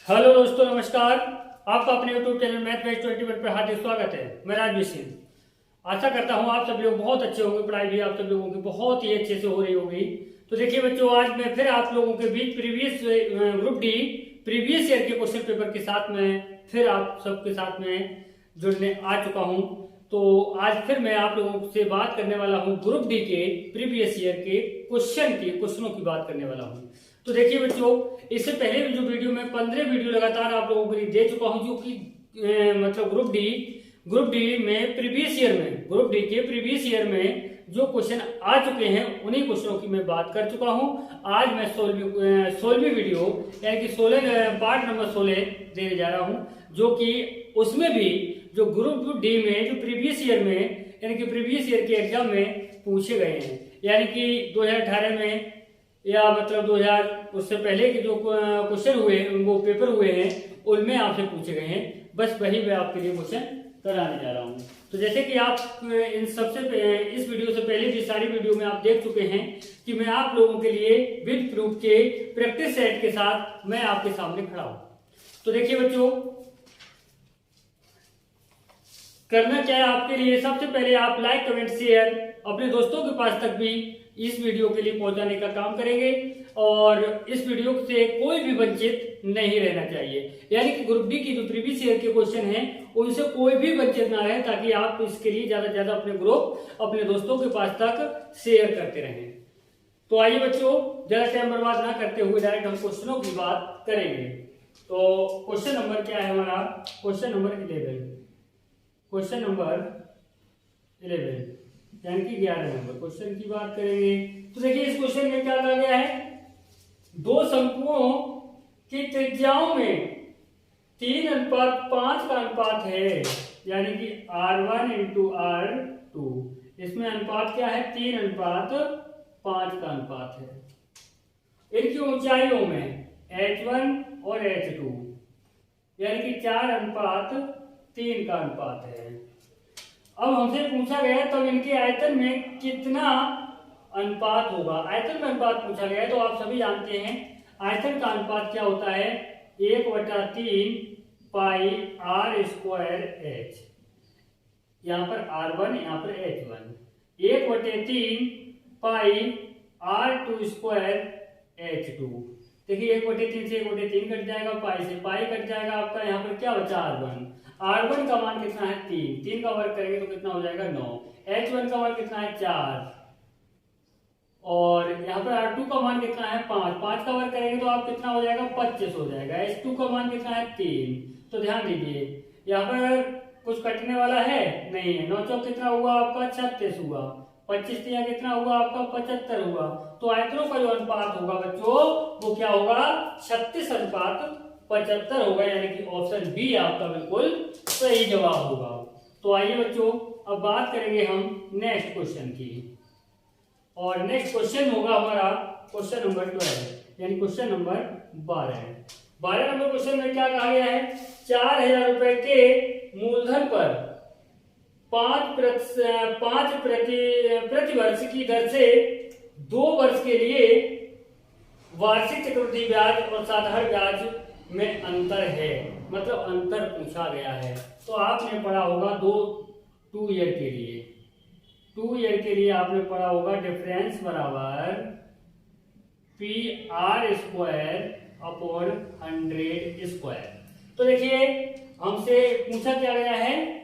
Hello दोस्तों, नमस्कार। आपका अपने YouTube चैनल मैथ बेस्ट 21 पर हार्दिक स्वागत है। मैं राजवीर सिंह। आशा करता हूं आप सब लोग बहुत अच्छे होंगे, पढ़ाई भी आप सब लोगों की बहुत ही अच्छे से हो रही होगी। तो देखिए बच्चों, आज मैं फिर आप लोगों के बीच ग्रुप डी प्रीवियस ईयर के क्वेश्चन पेपर के साथ में फिर आप सबके साथ में जुड़ने आ चुका हूं। तो आज फिर मैं आप लोगों से बात करने वाला हूं ग्रुप डी के प्रीवियस ईयर के क्वेश्चनों की बात करने वाला हूं। तो देखिए बच्चों, इससे पहले भी जो वीडियो में 15 वीडियो लगातार आप लोगों के लिए दे चुका हूं, जो कि मतलब ग्रुप डी में प्रीवियस ईयर में ग्रुप डी के प्रीवियस ईयर में जो क्वेश्चन आ चुके हैं उन्हीं क्वेश्चनों की मैं बात कर चुका हूं। आज मैं 16वीं वीडियो यानी कि 16 पार्ट नंबर 16 देने जा रहा हूं, जो कि उसमें भी जो ग्रुप डी में जो प्रीवियस ईयर में यानी कि प्रीवियस ईयर के एग्जाम में पूछे गए हैं, यानी कि 2018 में या मतलब 2000 उससे पहले के जो क्वेश्चन हुए वो पेपर हुए हैं उनमें आपसे पूछे गए हैं। बस वही मैं आपके लिए क्वेश्चन कराने जा रहा हूं। तो जैसे कि आप इन इस वीडियो से पहले भी सारी वीडियो में आप देख चुके हैं कि मैं आप लोगों के लिए विद प्रूफ के प्रैक्टिस सेट के साथ मैं आपके सामने खड़ा हूं। तो देखिए बच्चों, करना क्या है आपके लिए, सबसे पहले आप लाइक कमेंट शेयर अपने दोस्तों के पास तक भी इस वीडियो के लिए पहुंचाने का काम करेंगे, और इस वीडियो से कोई भी वंचित नहीं रहना चाहिए। यानी कि ग्रुप डी की जो प्रीवियस ईयर के क्वेश्चन हैं उनसे कोई भी वंचित ना रहे, ताकि आप इसके लिए ज्यादा से ज्यादा अपने दोस्तों के पास तक शेयर करते रहें। तो आइए बच्चों, ज्यादा टाइम बर्बाद ना करते हुए डायरेक्ट हम क्वेश्चनों की बात करेंगे। तो क्वेश्चन नंबर क्या है हमारा, क्वेश्चन नंबर 11 यानी कि 11 नंबर क्वेश्चन की बात करेंगे। तो देखिए इस क्वेश्चन में क्या कहा गया है, दो शंकुओं की त्रिज्याओं में 3:5 का अनुपात है, यानी कि R1 × R2। इसमें अनुपात क्या है, 3:5 का अनुपात है। इनकी ऊंचाइयों में H1 और H2 यानी कि 4:3 का अनुपात है। अब हमसे पूछा गया तब इनके आयतन में कितना अनुपात होगा। आयतन में अनुपात पूछा गया है, तो आप सभी जानते हैं आयतन का अनुपात क्या होता है, 1/3 पाई R²H। यहाँ पर R1 यहाँ पर H1, 1/3 पाई R² देखिए 1/3 से 1/3 कट जाएगा, पाई से पाई कट जाएगा, आपका यहाँ पर क्या बचा R1 का मान कितना है 3 का वर्ग करेंगे तो कितना हो जाएगा 9। H1 का मान कितना है 4, और यहाँ पर R2 का मान कितना है 5 का वर्ग करेंगे तो आप कितना हो जाएगा 25 हो जाएगा। H2 का मान कितना है 3। तो ध्यान दीजिए यहाँ पर कुछ कटने वाला है नहीं है। 9 चौक कितना हुआ आपका 36 हुआ, 25 दिया कितना हुआ आपका 75 हुआ। तो आयतनों का जो अनुपात होगा बच्चों वो क्या होगा, 36:75 होगा, यानी कि ऑप्शन बी आपका बिल्कुल सही जवाब होगा। तो आइए बच्चों, अब बात करेंगे हम नेक्स्ट क्वेश्चन की, और नेक्स्ट क्वेश्चन होगा हमारा क्वेश्चन नंबर 12 यानी क्वेश्चन नंबर 12 नंबर क्वेश्चन में क्या कहा गया है, 4000 रुपए के मूलधन पर 5 प्रति वर्ष की दर से 2 वर्ष के लिए वार्षिक चक्रवृद्धि ब्याज और साधारण ब्याज में अंतर है, मतलब अंतर पूछा गया है। तो आपने पढ़ा होगा 2 ईयर के लिए, 2 ईयर के लिए आपने पढ़ा होगा डिफरेंस बराबर PR²/100²। तो देखिए हमसे पूछा क्या गया है,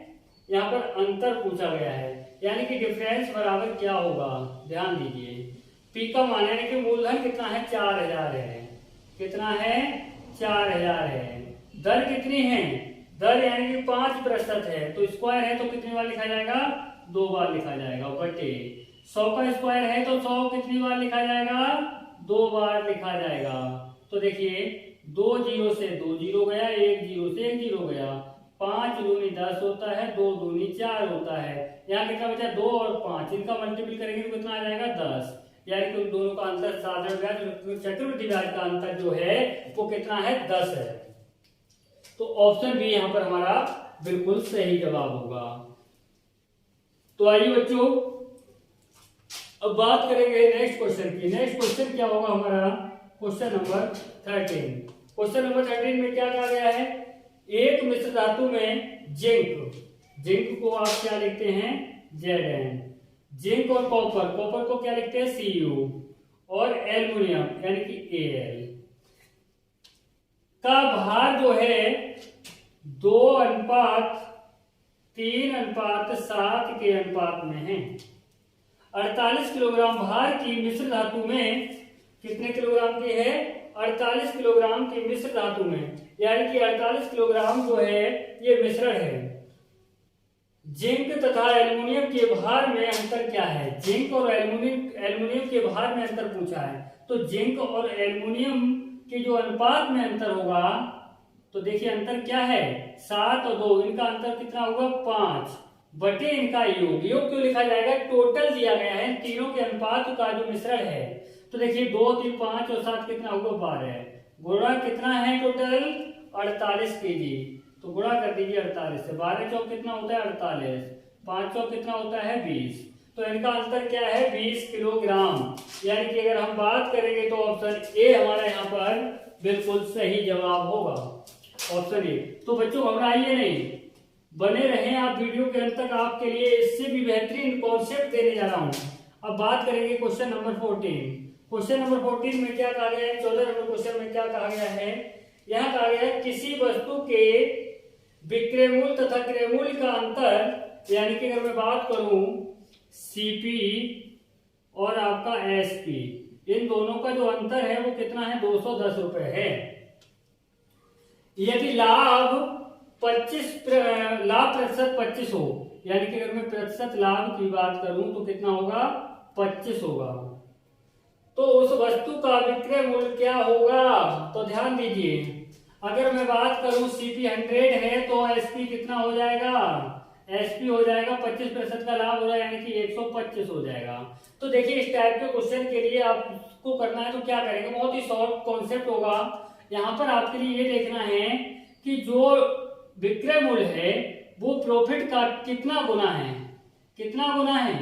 यहाँ पर अंतर पूछा गया है, यानी कि डिफरेंस बराबर क्या होगा, ध्यान दीजिए। P का मान यानी कि मूलधन कितना है 4000 है, कितना है 4000 है। दर कितनी है, दर यानी कि 5% है, तो स्क्वायर है तो कितनी बार लिखा जाएगा 2 बार लिखा जाएगा, बटे 100 का स्क्वायर है तो 100 कितनी बार लिखा जाएगा 2 बार लिखा जाएगा। तो देखिए 2 0 से 2 0 गया, 1 0 से 1 0 गया, 5 दूनी 10 होता है, 2 दूनी 4 होता है। यहाँ कितना बचा 2 और 5, इनका मल्टीपल करेंगे तो कितना आ जाएगा 10, यानी कि उन दोनों का अंतर साधारण ब्याज और चक्रवृद्धि ब्याज का अंतर जो है वो कितना है 10 है। तो ऑप्शन बी यहाँ पर हमारा बिल्कुल सही जवाब होगा। तो आइए बच्चों अब बात करेंगे नेक्स्ट क्वेश्चन की। नेक्स्ट क्वेश्चन क्या होगा हमारा, क्वेश्चन नंबर 13। क्वेश्चन नंबर 13 में क्या कहा गया है, एक मिश्र धातु में जिंक को आप क्या लिखते हैं Zn, जिंक और कॉपर को क्या लिखते हैं Cu, और एल्युमिनियम यानी कि Al का भार जो है 2:3:7 के अनुपात में है। 48 किलोग्राम भार की मिश्र धातु में कितने किलोग्राम की है, 48 किलोग्राम की मिश्र धातु में, यानी कि 48 किलोग्राम जो है ये मिश्रण है। जिंक तथा एल्युमिनियम के भार में अंतर क्या है, जिंक और एल्युमिनियम के भार में अंतर पूछा है। तो जिंक और एल्युमिनियम के जो अनुपात में अंतर होगा, तो देखिए अंतर क्या है 7 और 2, इनका अंतर कितना होगा 5 बटे इनका योग क्यों लिखा जाएगा, टोटल दिया गया है तीनों के अनुपात का जो मिश्रण है। तो देखिए 2, 3, 5 और 7 कितना होगा 12, गुणा कितना है टोटल 48 केजी, तो गुणा कर दीजिए 48 से, 12 चौक कितना होता है 48, 5 चौक कितना होता है 20, तो इनका अंतर क्या है 20 किलोग्राम। यानी कि अगर हम बात करेंगे तो ऑप्शन ए हमारा यहाँ पर बिल्कुल सही जवाब होगा, ऑप्शन ए। तो बच्चों घबराइए नहीं, बने रहें आप वीडियो के अंत तक, आपके लिए इससे भी बेहतरीन कॉन्सेप्ट देने जा रहा हूँ। अब बात करेंगे क्वेश्चन नंबर 14। क्वेश्चन नंबर 14 में क्या कहा गया है, 14 नंबर क्वेश्चन में क्या कहा गया है, यहाँ कहा गया है किसी वस्तु के विक्रय मूल्य तथा क्रय मूल्य का अंतर, यानी कि अगर मैं बात करूं सीपी और आपका एसपी, इन दोनों का जो अंतर है वो कितना है 210 रुपए है। यदि लाभ प्रतिशत 25 हो, यानी कि अगर मैं प्रतिशत लाभ की बात करूं तो कितना होगा 25 होगा, तो उस वस्तु का विक्रय मूल्य क्या होगा। तो ध्यान दीजिए, अगर मैं बात करूं सीपी 100 है तो एसपी कितना हो जाएगा, एसपी हो जाएगा 25% का लाभ हो रहा है, यानी कि 125 हो जाएगा। तो देखिए इस टाइप के क्वेश्चन के लिए आपको करना है तो क्या करेंगे, बहुत ही शॉर्ट कॉन्सेप्ट होगा। यहाँ पर आपके लिए ये देखना है कि जो विक्रय मूल्य है वो प्रॉफिट का कितना गुना है, कितना गुना है,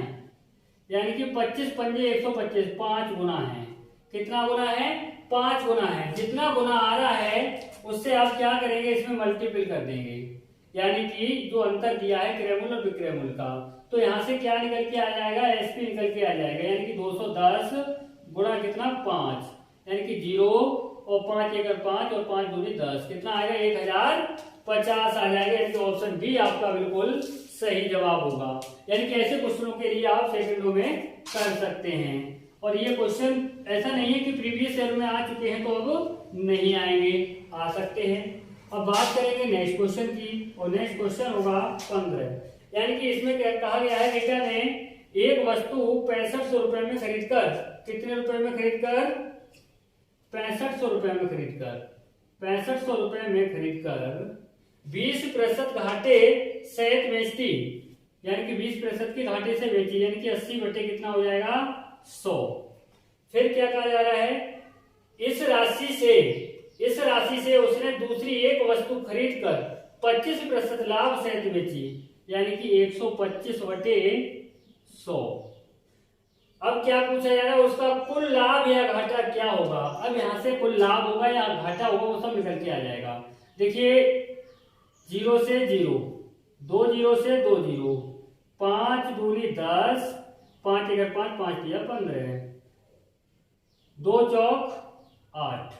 यानी कि 25 पंजे 125, 5 गुना है। कितना गुना है 5 गुना है। जितना गुना आ रहा है उससे आप क्या करेंगे, इसमें मल्टीपल कर देंगे, यानी कि जो अंतर दिया है क्रय मूल्य और विक्रय मूल्य का, तो यहाँ से क्या निकल के आ जाएगा, एसपी निकल के आ जाएगा, यानी कि 210 गुणा कितना 5, यानी कि 0 और 5 1 5 और 5 दूनी 10, कितना आएगा 1050 आ जाएगा, यानी कि ऑप्शन बी आपका बिल्कुल सही जवाब होगा। यानी कि ऐसे क्वेश्चनों के लिए आप सेकंडों में कर सकते हैं, और ये क्वेश्चन ऐसा नहीं है कि प्रीवियस ईयर में आ चुके हैं तो अब नहीं आएंगे, आ सकते हैं। अब बात करेंगे नेक्स्ट क्वेश्चन की, और नेक्स्ट क्वेश्चन होगा 15, यानी कि इसमें कहा गया है बेटा ने एक वस्तु 6500 रुपए में खरीद कर, कितने रुपए में खरीद कर 6500 रुपए में खरीद कर, 6500 रुपए में खरीद कर 20% घाटे सहित बेचती, यानी कि 20% की घाटे से बेची, यानी कि 80 बटे कितना हो जाएगा 100। फिर क्या कहा जा रहा है, इस राशि से उसने दूसरी एक वस्तु खरीद कर 25% लाभ सहित बेची, यानी कि 125 बटे 100। अब क्या पूछा जा रहा है, उसका कुल लाभ या घाटा क्या होगा। अब यहां से कुल लाभ होगा या घाटा होगा वो सब निकल के आ जाएगा। देखिए 0 से 0, 2 0 से 2 0, 5 दूनी 10, 5 1 5, 5 दिया 15, 2 चौक 8।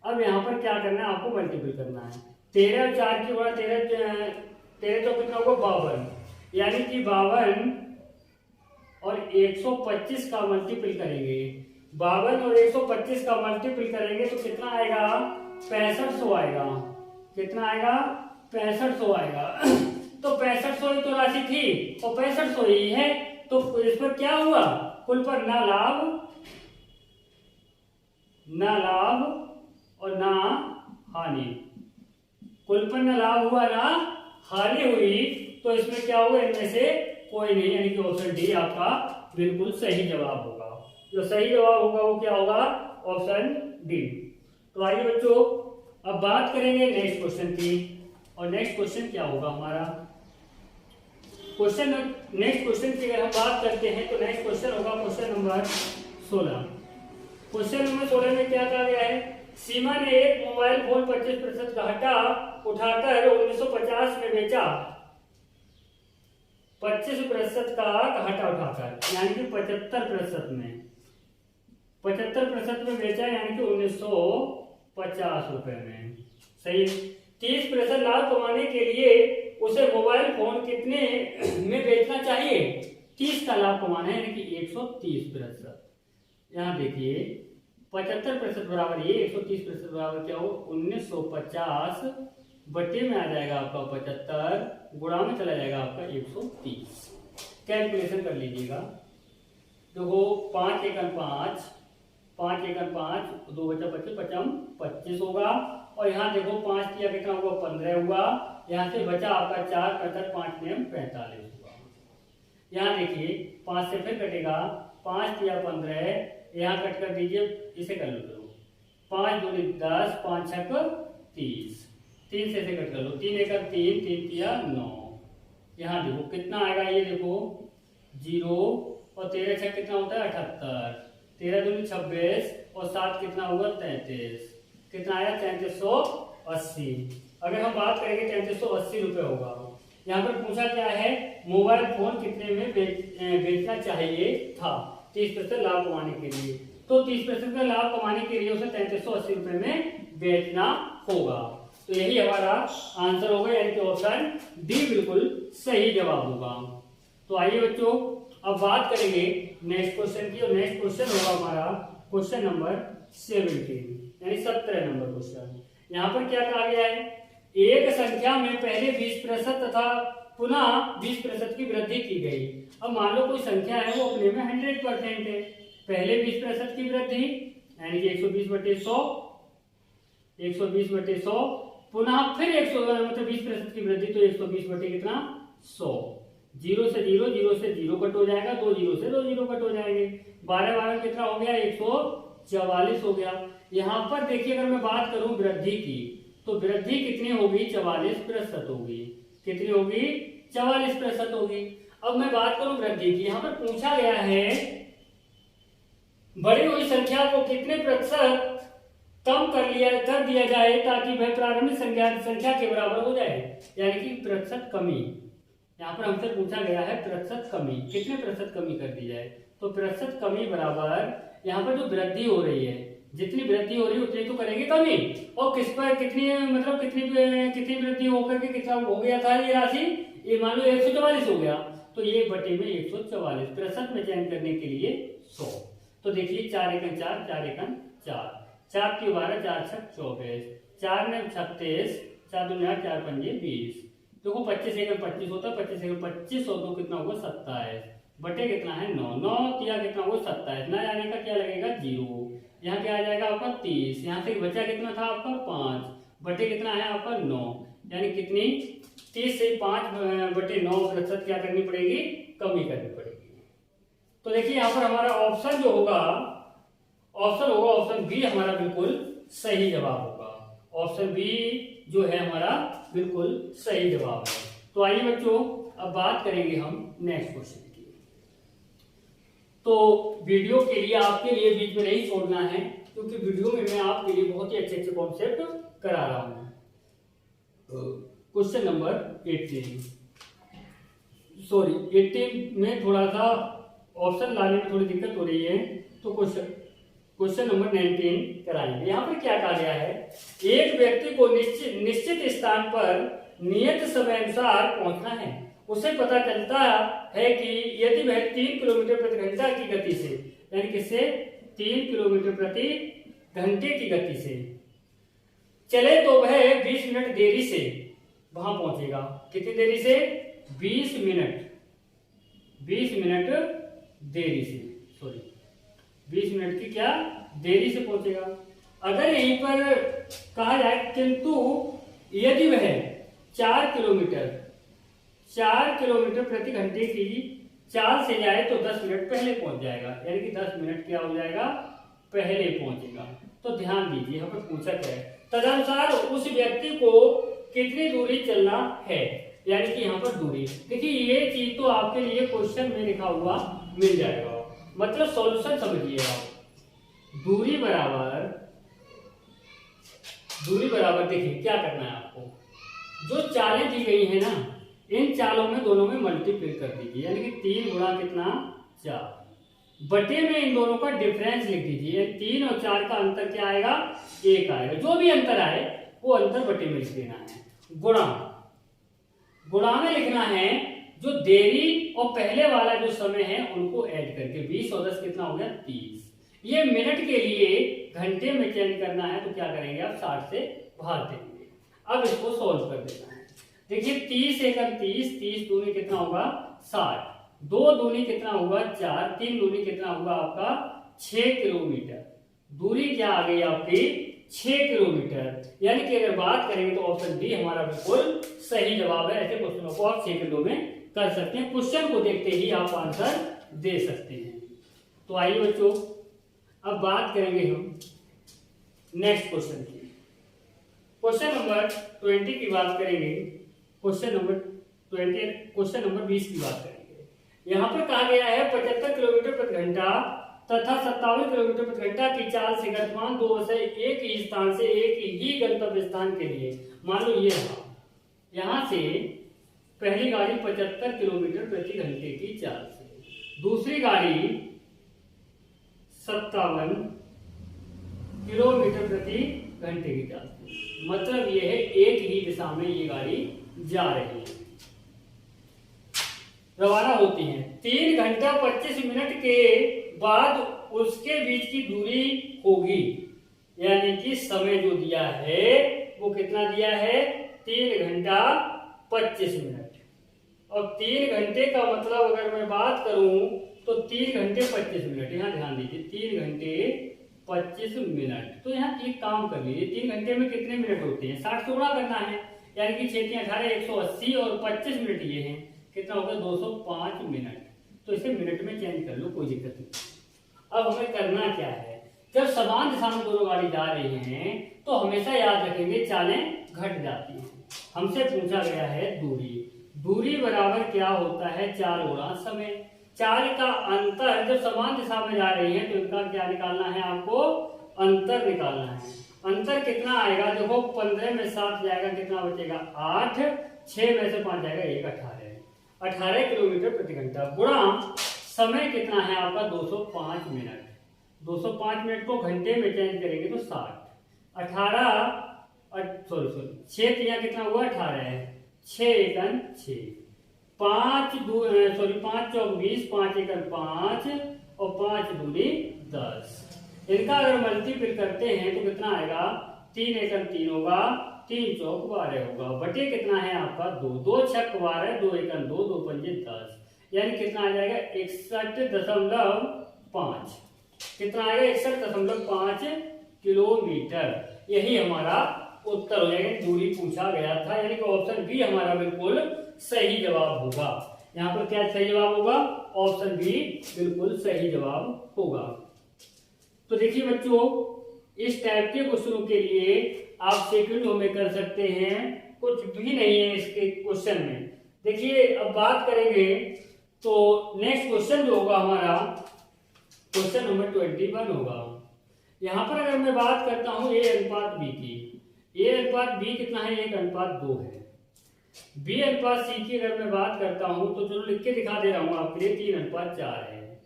अब यहाँ पर क्या करना है, आपको मल्टीपल करना है। 13 और 4 की गुणा 13 चौक कितना होगा 52, यानी कि 52 और 125 का मल्टीपल करेंगे, 52 और 125 का मल्टीपल करेंगे तो कितना आएगा 6500 आएगा, कितना आएगा 6500 आएगा। तो 6500 ही तो राशि थी और 6500 ही है, तो इस पर क्या हुआ, कुल पर ना लाभ और ना हानि, कुल पर ना लाभ हुआ ना हानि हुई, तो इसमें क्या होगा, इनमें से कोई नहीं, यानी कि ऑप्शन डी आपका बिल्कुल सही जवाब होगा। जो सही जवाब होगा वो क्या होगा, ऑप्शन डी। तो आइए बच्चों अब बात करेंगे नेक्स्ट क्वेश्चन की, और नेक्स्ट क्वेश्चन क्या होगा हमारा, नेक्स्ट क्वेश्चन की अगर हम बात करते हैं तो नेक्स्ट क्वेश्चन होगा क्वेश्चन नंबर 16। क्वेश्चन नंबर 16 में क्या कहा गया है, सीमा ने एक मोबाइल फोन 25% का घाटा उठाकर 1950 में बेचा। 25% का घाटा उठाकर यानी कि 75% में 75% में बेचा यानी कि 1950 रुपए में। सही। 30% लाभ कमाने के लिए उसे मोबाइल फोन कितने में बेचना चाहिए? 30 का लाभ कमाना है यानी कि 130%। यहाँ देखिए 75% बराबर ये 130% बराबर क्या हो? 1950 बटे में आ जाएगा आपका 75, गुणा में चला जाएगा आपका 130। कैलकुलेशन कर लीजिएगा। देखो 5 एकम 5, 5 एकम 5, 2 बचा 25, 25 होगा। और यहाँ देखो 5 किया कितना हुआ? 15 हुआ। यहाँ से बचा आपका 4, 55, 5 में 45 हुआ। यहाँ देखिए 5 से फिर कटेगा, 5 किया 15, यहाँ कट कर दीजिए, इसे कर लो। 5 दूनी 10, 5 छक 30, 3 से कट कर लो। 3 एकम 3, 3 किया 9। यहाँ देखो कितना आएगा? ये देखो 0 और 13 छक कितना होता है? 78, 13 दूनी 26 और 7 कितना हुआ? 33। कितना आया? 3380। अगर हम बात करेंगे 3380 रुपए होगा। यहाँ पर पूछा क्या है? मोबाइल फोन कितने में बेचना चाहिए था 30% लाभ कमाने के लिए। तो 30% का लाभ कमाने के लिए उसे 3380 रुपए में बेचना होगा। तो यही हमारा आंसर होगा यानी कि ऑप्शन डी बिल्कुल सही जवाब होगा। तो आइए बच्चों अब बात करेंगे नेक्स्ट क्वेश्चन की। और नेक्स्ट क्वेश्चन होगा हमारा क्वेश्चन नंबर 17 यानी 17 नंबर क्वेश्चन। यहाँ पर क्या कहा गया है? एक संख्या में पहले 20% तथा पुनः 20% की वृद्धि की गई। अब मान लो कोई संख्या है वो अपने में 100% है। पहले 20% की वृद्धि यानी कि 120/100, 120/100, पुनः फिर 100 मतलब 20% की वृद्धि तो 120 कितना 100। 0 से 0, 0 से 0 कट हो जाएगा, 2 0 से 2 0 कट हो जाएंगे। 12 12 कितना हो गया? 144 हो गया। यहाँ पर देखिए अगर मैं बात करूं वृद्धि की तो वृद्धि कितनी होगी? 44% होगी। कितनी होगी? 44% होगी। अब मैं बात करूं वृद्धि की, यहाँ पर पूछा गया है बढ़ी हुई संख्या को कितने प्रतिशत कम कर दिया जाए ताकि वह प्रारंभिक संख्या के बराबर हो जाए, यानी कि प्रतिशत कमी। यहाँ पर हमसे पूछा गया है प्रतिशत कमी, कितने प्रतिशत कमी कर दी जाए? तो प्रतिशत कमी बराबर यहाँ पर जो वृद्धि हो रही है, जितनी वृद्धि हो रही है उतनी तो करेंगे कमी। और किस पर कितनी मतलब कितनी वृद्धि होकर के कितना हो गया था ये राशि? ये मान लो 144 हो गया, तो ये बटे में 144 प्रतिशत में चयन करने के लिए 100। तो देखिए 4 एकम 4, 4 एकम 4, 4 की 12, 4 छक 24, 4 में 36, 4 दूनी 8, 4 पंजे 20। देखो 25 एकम 25 होता है, 25 एकम 25 और 2 कितना होगा? 27 बटे कितना है 9, 9 किया कितना होगा? 27। ना जाने का क्या लगेगा? 0। यहाँ क्या आ जाएगा आपका 30। यहाँ से बचा कितना था आपका? 5 बटे कितना है आपका? 9। यानी कितनी? 30 से 5 बटे 9 प्रतिशत क्या करनी पड़ेगी? कमी करनी पड़ेगी। तो देखिए यहाँ पर हमारा ऑप्शन जो होगा ऑप्शन बी हमारा बिल्कुल सही जवाब होगा। ऑप्शन बी जो है हमारा बिल्कुल सही जवाब है। तो आइए बच्चों अब बात करेंगे हम नेक्स्ट क्वेश्चन की। तो वीडियो के लिए आपके लिए बीच में नहीं छोड़ना है, क्योंकि वीडियो में मैं आपके लिए बहुत ही अच्छे अच्छे कॉन्सेप्ट करा रहा हूं। क्वेश्चन नंबर 18 में थोड़ा सा ऑप्शन लाने में थोड़ी दिक्कत हो रही है, तो क्वेश्चन नंबर 19 कराएंगे। यहाँ पर क्या कहा गया है? एक व्यक्ति को निश्चित स्थान पर नियत समय अनुसार पहुंचना है। उसे पता चलता है कि यदि वह 3 किलोमीटर प्रति घंटा की गति से, यानी किससे? 3 किलोमीटर प्रति घंटे की गति से चले तो वह 20 मिनट देरी से वहां पहुंचेगा। कितनी देरी से? 20 मिनट देरी से, 20 मिनट की क्या देरी से पहुंचेगा। अगर यहीं पर कहा जाए किंतु यदि वह 4 किलोमीटर प्रति घंटे की चाल से जाए तो 10 मिनट पहले पहुंच जाएगा, यानी कि 10 मिनट क्या हो जाएगा? पहले पहुंचेगा। तो ध्यान दीजिए यहाँ पर पूछा क्या है? तदनुसार उस व्यक्ति को कितनी दूरी चलना है, यानी कि यहाँ पर दूरी। देखिए ये चीज तो आपके लिए क्वेश्चन में लिखा हुआ मिल जाएगा, मतलब सॉल्यूशन समझिए आप। दूरी बराबर दूरी बराबर, देखिए क्या करना है आपको, जो चालें दी गई है ना, इन चालों में दोनों में मल्टीप्लाई कर दीजिए, यानी कि 3 गुणा कितना 4, बटे में इन दोनों का डिफरेंस लिख दीजिए। 3 और 4 का अंतर क्या आएगा, 1 आएगा। जो भी अंतर आए वो अंतर बटे में लिख देना है। गुणा, गुणा में लिखना है जो देरी और पहले वाला जो समय है उनको ऐड करके, 20 और 10 कितना हो गया 30। ये मिनट के लिए घंटे में चेंज करना है तो क्या करेंगे आप, 60 से भाग देंगे। अब इसको सोल्व कर देना है। देखिए 30 एकम 30, 30 दूनी कितना होगा 60, 2 दूनी कितना होगा 4, 3 दूनी कितना होगा आपका 6 किलोमीटर। दूरी क्या आ गई आपकी 6 किलोमीटर। यानी कि अगर बात करेंगे तो ऑप्शन डी हमारा बिल्कुल सही जवाब है। ऐसे क्वेश्चनों को आप 6 किलो में कर सकते हैं, क्वेश्चन को देखते ही आप आंसर दे सकते हैं। तो आइए बच्चों, अब बात करेंगे हम नेक्स्ट क्वेश्चन की। क्वेश्चन नंबर 20 की बात करेंगे, क्वेश्चन नंबर 20, क्वेश्चन नंबर 20 की बात करेंगे। यहां पर कहा गया है 75 किलोमीटर प्रति घंटा तथा 57 किलोमीटर प्रति घंटा की चाल से गतिमान दो बसें एक ही स्थान से एक ही गंतव्य स्थान के लिए, मान लो ये यहां से पहली गाड़ी 75 किलोमीटर प्रति घंटे की चाल से, दूसरी गाड़ी 57 किलोमीटर प्रति घंटे की चाल से, मतलब ये है एक ही दिशा में ये गाड़ी जा रही है, रवाना होती है। 3 घंटा 25 मिनट के बाद उसके बीच की दूरी होगी, यानी कि समय जो दिया है वो कितना दिया है 3 घंटा 25 मिनट। और 3 घंटे का मतलब अगर मैं बात करूं तो 3 घंटे 25 मिनट, यहां ध्यान दीजिए 3 घंटे 25 मिनट। तो यहाँ एक काम कर लीजिए, 3 घंटे में कितने मिनट होते हैं 60 से गुणा करना है, यानी कि 6 × 18 180 और 25 मिनट ये हैं, कितना होगा 205 मिनट। तो इसे मिनट में चेंज कर लो, कोई दिक्कत नहीं। अब हमें करना क्या है, जब समान दिशा में दोनों गाड़ी जा रही हैं तो हमेशा याद रखेंगे चालें घट जाती हैं। हमसे पूछा गया है दूरी, दूरी बराबर क्या होता है 4 गुणा समय। 4 का अंतर, जब समान दिशा में जा रही है तो इनका क्या निकालना है आपको, अंतर निकालना है। अंतर कितना आएगा, देखो 15 में 7 जाएगा, कितना बचेगा 8, 6 में से 5 जाएगा 1, 18 किलोमीटर प्रति घंटा, गुणा समय कितना है आपका 205 मिनट। 205 मिनट को घंटे में चेंज करेंगे तो 60, 6 3 कितना हुआ 18 है, 6 एकन 6, 5 चौक 20, 5 एकन 5 और 5 दूनी 10। इनका अगर मल्टीपल करते हैं तो कितना आएगा, 3 एकन 3 होगा, 3 चौक 12 होगा, बटे कितना है आपका 2, 2 छक 12, 2 एकन 2, 2 पंजे 10, यानी कितना आ जाएगा 61.5, कितना आएगा 61.5 किलोमीटर। यही हमारा उत्तर हो जाएगा, दूरी पूछा गया था, यानी कि ऑप्शन बी हमारा बिल्कुल सही जवाब होगा। यहाँ पर क्या सही जवाब होगा, ऑप्शन बी बिल्कुल सही जवाब होगा। तो देखिए बच्चों, इस टाइप के क्वेश्चनों के लिए आप सेकंडों में कर सकते हैं, कुछ भी नहीं है इसके क्वेश्चन में। देखिए अब बात करेंगे तो नेक्स्ट क्वेश्चन जो होगा हमारा क्वेश्चन नंबर 21 होगा। यहां पर अगर मैं बात करता हूं ए अनुपात बी की, ए अनुपात बी कितना है 1:2 है। बी अनुपात सी की अगर मैं बात करता हूं तो चलो लिख के दिखा दे रहा हूं आपके लिए, 3:4 है।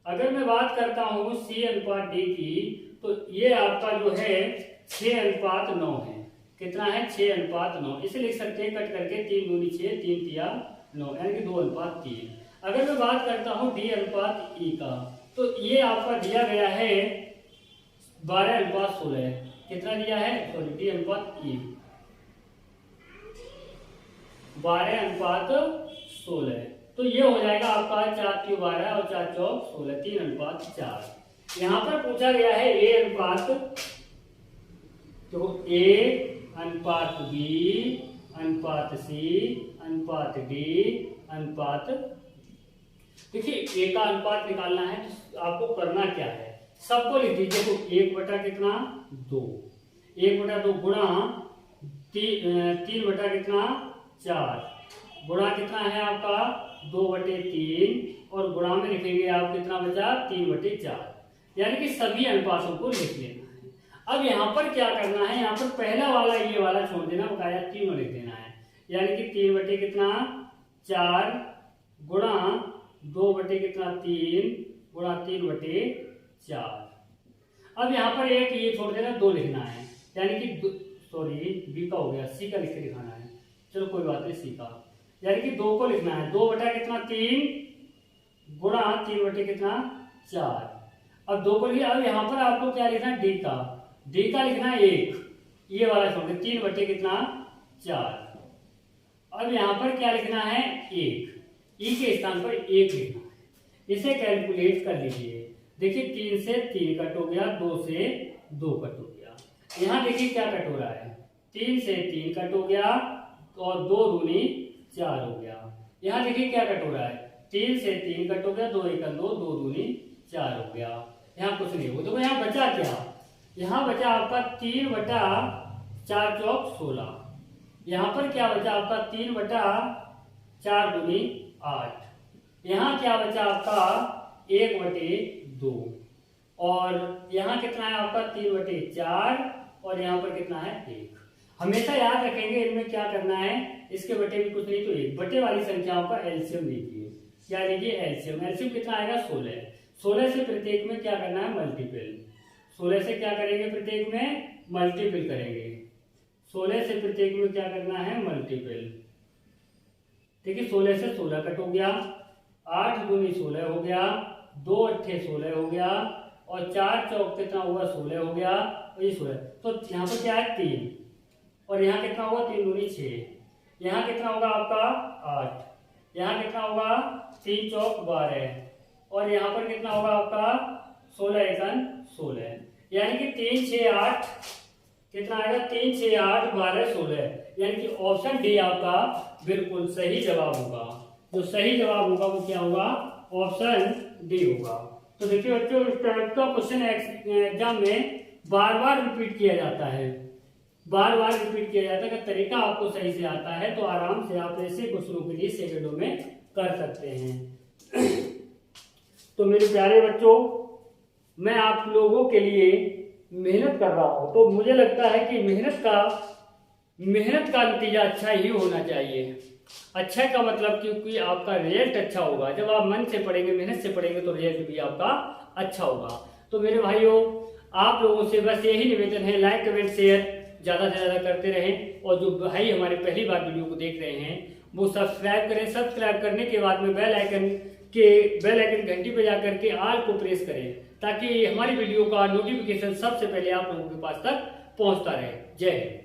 अगर मैं बात करता हूं सी अनुपात डी की तो ये आपका जो है 6:9 है, कितना है 6:9। इसे लिख सकते हैं कट करके 3 दूनी 6, 3 तिया 9, यानी कि 2:3। अगर मैं बात करता हूं डी अनुपात ई का तो ये आपका दिया गया है 12:16, कितना दिया है, सॉरी डी अनुपात ई 12:16, तो ये हो जाएगा आपका 4 × 12 और 4 चौक 16, 3:4। यहाँ पर पूछा गया है ए अनुपात, तो ए अनुपात बी अनुपात सी अनुपात डी अनुपात। देखिए ए का अनुपात निकालना है तो आपको करना क्या है, सबको लिख दीजिए। तो 1 बटा कितना 2, 1/2 गुणा 3 बटा कितना 4, गुणा कितना है आपका 2/3 और गुणा में लिखेंगे आप कितना बचा 3/4, यानी कि सभी अनुपातों को लिख लेना है। अब यहाँ पर क्या करना है, यहाँ पर पहला वाला ये वाला छोड़ देना, बकाया तीनों लिख देना है। यानी कि 3 बटे कितना 4 गुणा 2 बटे कितना 3 गुणा 3 बटे 4। अब यहाँ पर एक ये छोड़ देना, 2 लिखना है, यानी कि सॉरी बी का हो गया, सी का लिख के दिखाना है। चलो कोई बात नहीं, सी का यानी कि 2 को लिखना है, 2 बटा कितना 3 गुणा 3 बटे कितना 4। अब 2 को लिखिए। अब यहाँ पर आपको क्या लिखना है, डी का लिखना है 1, ये वाला छोड़ 3 बटे कितना 4। अब यहाँ पर क्या लिखना है 1, ई के स्थान पर 1 लिखना है। इसे कैलकुलेट कर लीजिए। देखिए 3 से 3 कट हो गया, 2 से 2 कट हो गया। यहाँ देखिए क्या कट हो रहा है, 3 से 3 कट हो गया और 2 दूनी 4 हो गया। यहाँ देखिए क्या कट हो रहा है, 3 से 3 कट हो गया, 2 एक 2, 2 दूनी 4 हो गया। यहाँ कुछ नहीं हो, तो यहाँ बचा क्या, यहाँ बचा आपका 3 बटा 4 चौक 16। यहाँ पर क्या बचा आपका 3 बटा 4 दूनी 8। यहाँ क्या बचा आपका 1 बटे 2 और यहाँ कितना है आपका 3 बटे 4 और यहाँ पर कितना है 1। हमेशा याद रखेंगे इनमें क्या करना है, इसके बटे भी कुछ नहीं तो 1 बटे वाली संख्याओं का एलसीएम लीजिए। क्या लीजिए एलसीएम। एलसीएम कितना आएगा 16। 16 से प्रत्येक में क्या करना है मल्टीपल। 16 से क्या करेंगे प्रत्येक में मल्टीपल करेंगे। 16 से प्रत्येक में क्या करना है मल्टीपल। देखिए 16 से 16 कट हो गया, 8 दूनी 16 हो गया, 2 अट्ठे 16 हो गया और 4 चौक कितना हुआ 16 हो गया और ये 16। तो यहाँ पर क्या है 3 और यहाँ कितना होगा 3 दूनी 6। यहाँ कितना होगा आपका 8। यहाँ कितना होगा 3 चौक 12 और यहाँ पर कितना होगा आपका 16 एकन 16। यानी कि 3 6 8 कितना आएगा 3 6 8 12 16। यानी कि ऑप्शन डी आपका बिल्कुल सही जवाब होगा। जो सही जवाब होगा वो क्या होगा, ऑप्शन डी होगा। तो देखिए बच्चों इस टाइप का क्वेश्चन एग्जाम में बार बार रिपीट किया जाता है, बार बार रिपीट किया जाता है। अगर तरीका आपको सही से आता है तो आराम से आप ऐसे क्वेश्चनों के लिए सेकंडों में कर सकते हैं। तो मेरे प्यारे बच्चों, मैं आप लोगों के लिए मेहनत कर रहा हूं, तो मुझे लगता है कि मेहनत का नतीजा अच्छा ही होना चाहिए। अच्छा का मतलब क्योंकि आपका रिजल्ट अच्छा होगा। जब आप मन से पढ़ेंगे, मेहनत से पढ़ेंगे तो रिजल्ट भी आपका अच्छा होगा। तो मेरे भाइयों, आप लोगों से बस यही निवेदन है, लाइक कमेंट शेयर ज़्यादा से ज़्यादा करते रहें और जो भाई हमारे पहली बार वीडियो को देख रहे हैं वो सब्सक्राइब करें। सब्सक्राइब करने के बाद में बेल आइकन घंटी पे जाकर के ऑल को प्रेस करें ताकि हमारी वीडियो का नोटिफिकेशन सबसे पहले आप लोगों के पास तक पहुंचता रहे। जय हिंद।